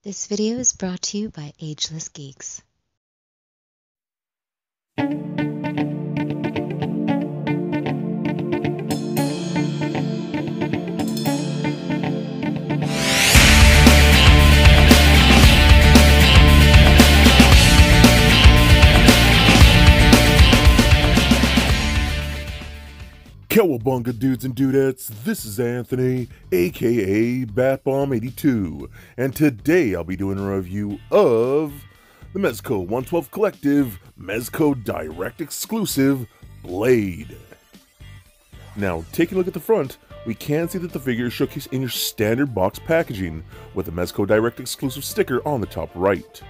This video is brought to you by Ageless Geeks. Cowabunga dudes and dudettes, this is Anthony, aka BatBomb82, and today I'll be doing a review of the Mezco 112 Collective Mezco Direct Exclusive Blade. Now, taking a look at the front, we can see that the figure is showcased in your standard box packaging, with the Mezco Direct Exclusive sticker on the top right.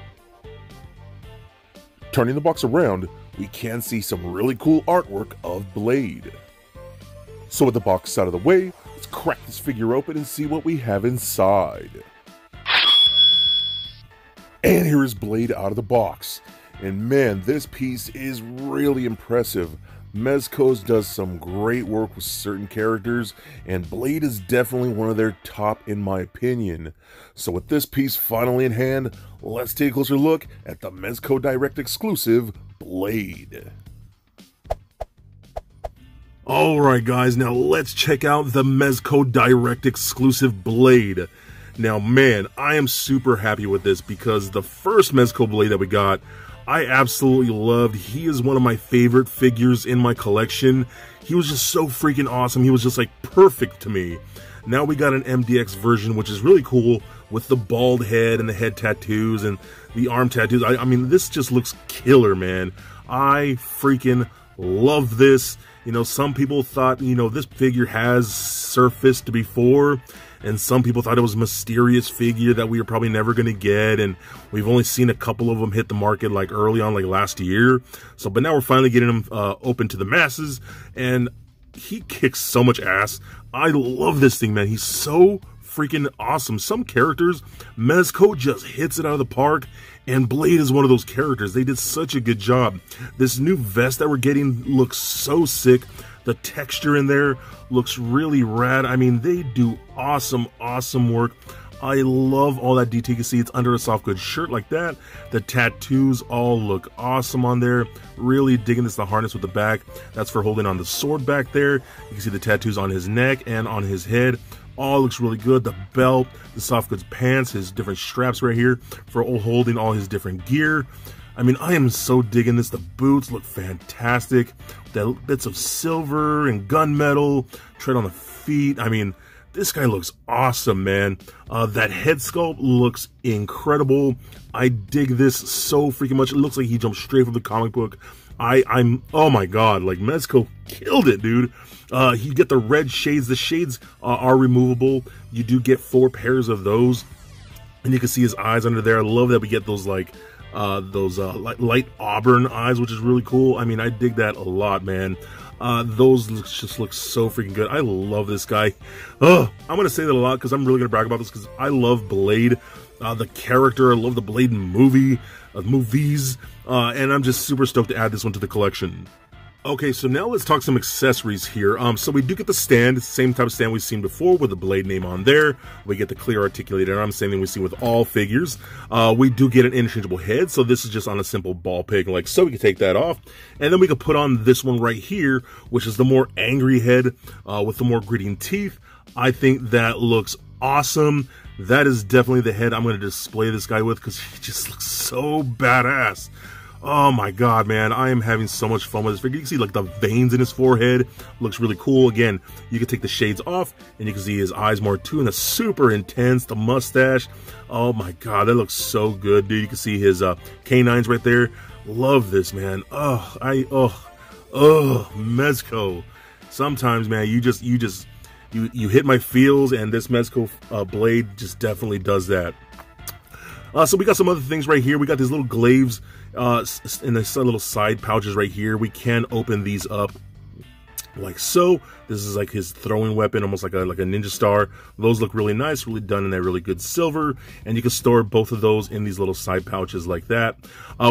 Turning the box around, we can see some really cool artwork of Blade. So with the box out of the way, let's crack this figure open and see what we have inside. And here is Blade out of the box. And man, this piece is really impressive. Mezco's does some great work with certain characters, and Blade is definitely one of their top in my opinion. So with this piece finally in hand, let's take a closer look at the Mezco Direct Exclusive Blade. Alright guys, now let's check out the Mezco Direct Exclusive Blade. Now man, I am super happy with this because the first Mezco Blade that we got, I absolutely loved. He is one of my favorite figures in my collection. He was just so freaking awesome. He was just like perfect to me. Now we got an MDX version, which is really cool, with the bald head and the head tattoos and the arm tattoos. I mean, this just looks killer, man. I freaking love this. You know, some people thought, you know, this figure has surfaced before, and some people thought it was a mysterious figure that we were probably never going to get, and we've only seen a couple of them hit the market like early on, like last year. So, but now we're finally getting them open to the masses, and he kicks so much ass. I love this thing, man. He's so freaking awesome. Some characters, Mezco just hits it out of the park, and Blade is one of those characters. They did such a good job. This new vest that we're getting looks so sick. The texture in there looks really rad. I mean, they do awesome work. I love all that detail. You can see it's under a soft goods shirt like that. The tattoos all look awesome on there. Really digging this, the harness with the back. That's for holding on the sword back there. You can see the tattoos on his neck and on his head. All looks really good. The belt, the soft goods pants, his different straps right here for holding all his different gear. I mean, I am so digging this. The boots look fantastic. The bits of silver and gunmetal, tread on the feet. I mean, this guy looks awesome, man. That head sculpt looks incredible. I dig this so freaking much. It looks like he jumped straight from the comic book. Oh my god, like Mezco killed it, dude. You get the red shades. The shades are removable. You do get 4 pairs of those, and you can see his eyes under there. I love that we get those like light auburn eyes, which is really cool. I mean, I dig that a lot, man. Those just look so freaking good. I love this guy. I'm gonna say that a lot because I'm really gonna brag about this because I love Blade, the character. I love the Blade movies, and I'm just super stoked to add this one to the collection. Okay, so now let's talk some accessories here. So we do get the stand, same type of stand we've seen before with the Blade name on there. We get the clear articulated arm, same thing we see with all figures. We do get an interchangeable head, so this is just on a simple ball peg like so. We can take that off, and then we can put on this one right here, which is the more angry head with the more gritting teeth. I think that looks awesome. That is definitely the head I'm going to display this guy with because he just looks so badass. Oh my god, man, I am having so much fun with this figure. You can see like the veins in his forehead. Looks really cool. Again, you can take the shades off and you can see his eyes more too, and it's super intense. The mustache, oh my god, that looks so good, dude. You can see his canines right there. Love this, man. Mezco. Sometimes, man, you hit my feels, and this Mezco Blade just definitely does that. So we got some other things right here. We got these little glaives in the little side pouches right here. We can open these up like so. This is like his throwing weapon, almost like a ninja star. Those look really nice, really done in that really good silver, and you can store both of those in these little side pouches like that.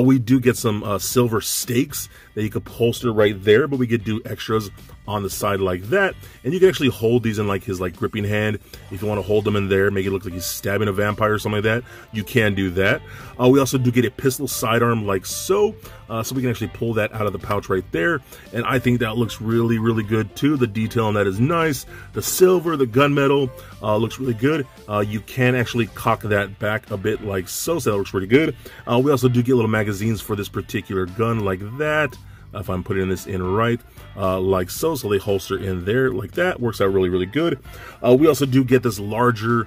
We do get some silver stakes that you could holster right there, but we could do extras on the side like that, and you can actually hold these in like his like gripping hand. If you want to hold them in there, make it look like he's stabbing a vampire or something like that, you can do that. We also do get a pistol sidearm like so, so we can actually pull that out of the pouch right there, and I think that looks really, really good too. The detail on that is nice. The silver, the gunmetal looks really good. You can actually cock that back a bit like so, so that looks pretty good. We also do get little magazines for this particular gun like that. If I'm putting this in right, like so, so they holster in there like that. Works out really, really good. We also do get this larger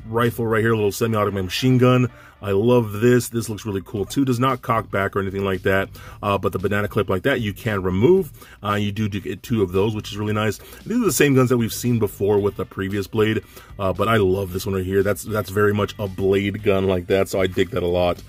rifle right here, a little semi-automatic machine gun. I love this. This looks really cool too. Does not cock back or anything like that, but the banana clip like that you can remove. You do get 2 of those, which is really nice. These are the same guns that we've seen before with the previous Blade, but I love this one right here. That's very much a Blade gun like that, so I dig that a lot.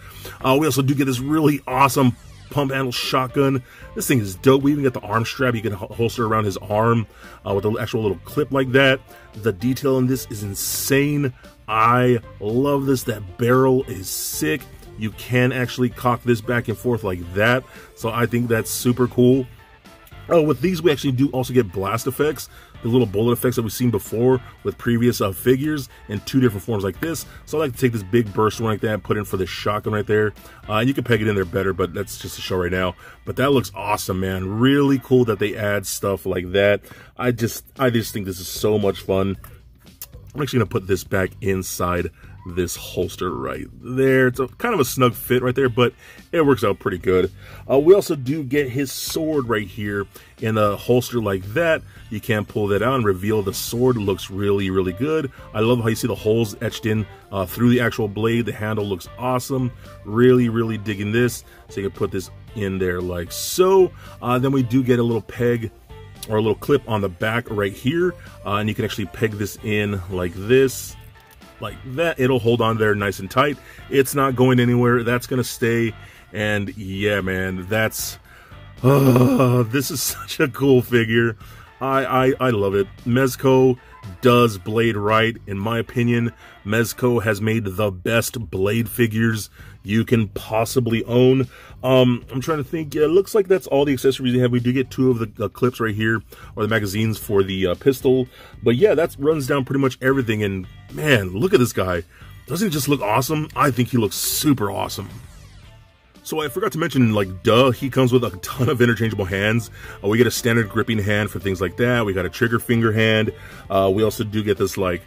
We also do get this really awesome pump handle shotgun. This thing is dope. We even get the arm strap you can holster around his arm with an actual little clip like that. The detail in this is insane. I love this. That barrel is sick. You can actually cock this back and forth like that, so I think that's super cool. With these, we actually do also get blast effects, the little bullet effects that we've seen before with previous figures in 2 different forms like this. So I like to take this big burst one like that and put in for this shotgun right there. You can peg it in there better, but that's just a show right now. But that looks awesome, man. Really cool that they add stuff like that. I just think this is so much fun. I'm actually going to put this back inside this holster right there. It's kind of a snug fit right there, but it works out pretty good. We also do get his sword right here in a holster like that. You can pull that out and reveal the sword. It looks really, really good. I love how you see the holes etched in through the actual blade. The handle looks awesome. Really, really digging this. So you can put this in there like so. Then we do get a little peg or a little clip on the back right here, and you can actually peg this in like this, like that. It'll hold on there nice and tight. It's not going anywhere. That's gonna stay. And yeah, man, that's this is such a cool figure. I love it. Mezco does Blade right. In my opinion, Mezco has made the best Blade figures you can possibly own. I'm trying to think. Yeah, it looks like that's all the accessories they have. We do get 2 of the clips right here, or the magazines for the pistol. But yeah, that runs down pretty much everything. And man, look at this guy. Doesn't he just look awesome? I think he looks super awesome. So I forgot to mention, like, duh, he comes with a ton of interchangeable hands. We get a standard gripping hand for things like that. We got a trigger finger hand. We also do get this, like,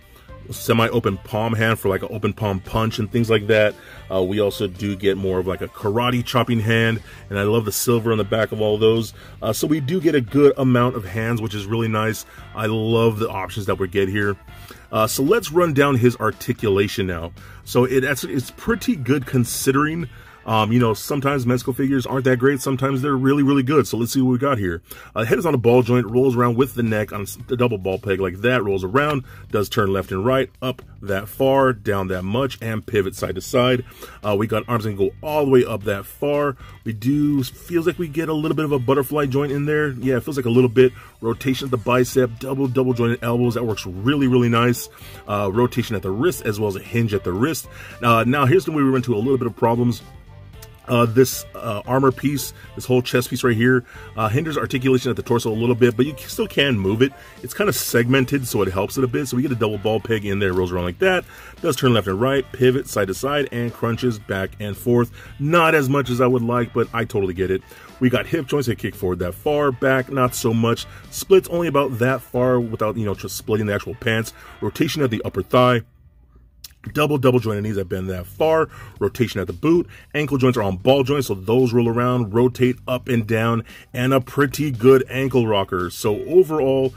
semi-open palm hand for, like, an open palm punch and things like that. We also do get more of, like, a karate chopping hand. And I love the silver on the back of all those. So we do get a good amount of hands, which is really nice. I love the options that we get here. So let's run down his articulation now. So it's pretty good considering... you know, sometimes Mezco figures aren't that great. Sometimes they're really, really good. So let's see what we got here. The head is on a ball joint, rolls around with the neck on the double ball peg like that, rolls around, does turn left and right, up that far, down that much, and pivot side to side. We got arms that can go all the way up that far. Feels like we get a little bit of a butterfly joint in there. Yeah, it feels like a little bit. Rotation at the bicep, double jointed elbows. That works really, really nice. Rotation at the wrist as well as a hinge at the wrist. Now here's when we run into a little bit of problems. This armor piece, this whole chest piece right here, hinders articulation at the torso a little bit, but you still can move it. It's kind of segmented, so it helps it a bit. So we get a double ball peg in there, rolls around like that, does turn left and right, pivot side to side, and crunches back and forth. Not as much as I would like, but I totally get it. We got hip joints that kick forward that far, back not so much. Splits only about that far without, you know, just splitting the actual pants. Rotation at the upper thigh. Double jointed knees that bend that far. Rotation at the boot. Ankle joints are on ball joints, so those roll around, rotate up and down, and a pretty good ankle rocker. So overall,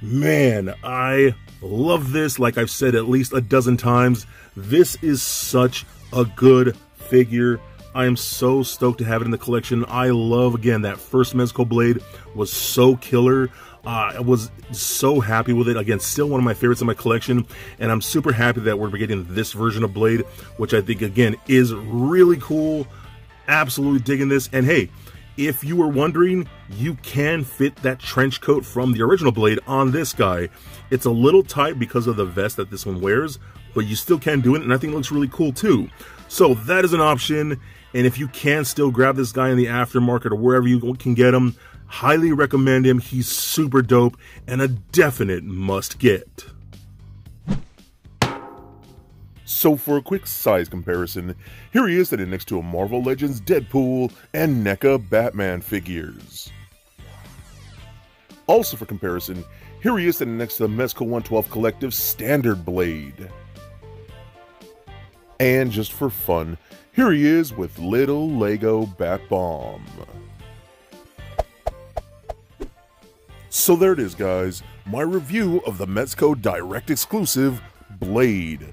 man, I love this. Like I've said at least a dozen times, this is such a good figure. I am so stoked to have it in the collection. I love, again, that first Mezco Blade was so killer. I was so happy with it. Again, still one of my favorites in my collection, and I'm super happy that we're getting this version of Blade, which I think, again, is really cool. Absolutely digging this. And hey, if you were wondering, you can fit that trench coat from the original Blade on this guy. It's a little tight because of the vest that this one wears, but you still can do it, and I think it looks really cool too. So that is an option, and if you can still grab this guy in the aftermarket or wherever you can get him, Highly recommend him. He's super dope and a definite must get. So for a quick size comparison, here he is sitting next to a Marvel Legends Deadpool and NECA Batman figures. Also for comparison, here he is sitting next to the Mezco 112 Collective Standard Blade. And just for fun, here he is with little Lego Bat Bomb. So there it is, guys, my review of the Mezco Direct Exclusive Blade.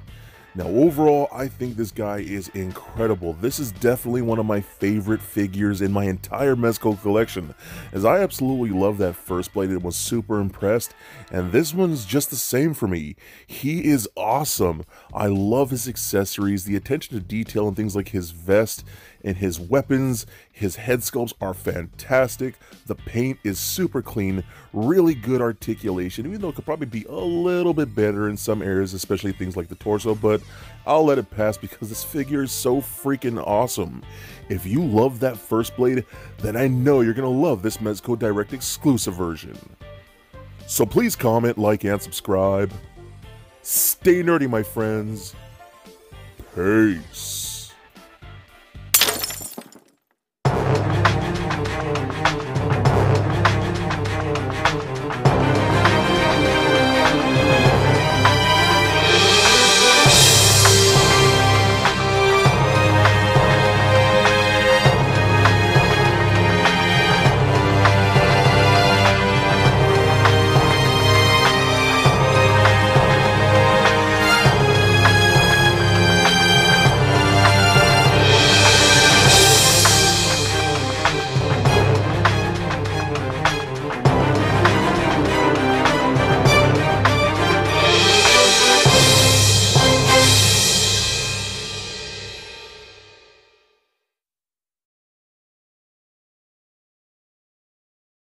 Now overall, I think this guy is incredible. This is definitely one of my favorite figures in my entire Mezco collection, as I absolutely love that first Blade and was super impressed, and this one's just the same for me. He is awesome. I love his accessories, the attention to detail and things like his vest and his weapons. His head sculpts are fantastic. The paint is super clean, really good articulation, even though it could probably be a little bit better in some areas, especially things like the torso, but I'll let it pass because this figure is so freaking awesome. If you love that first Blade, then I know you're going to love this Mezco Direct exclusive version. So please comment, like, and subscribe. Stay nerdy, my friends. Peace.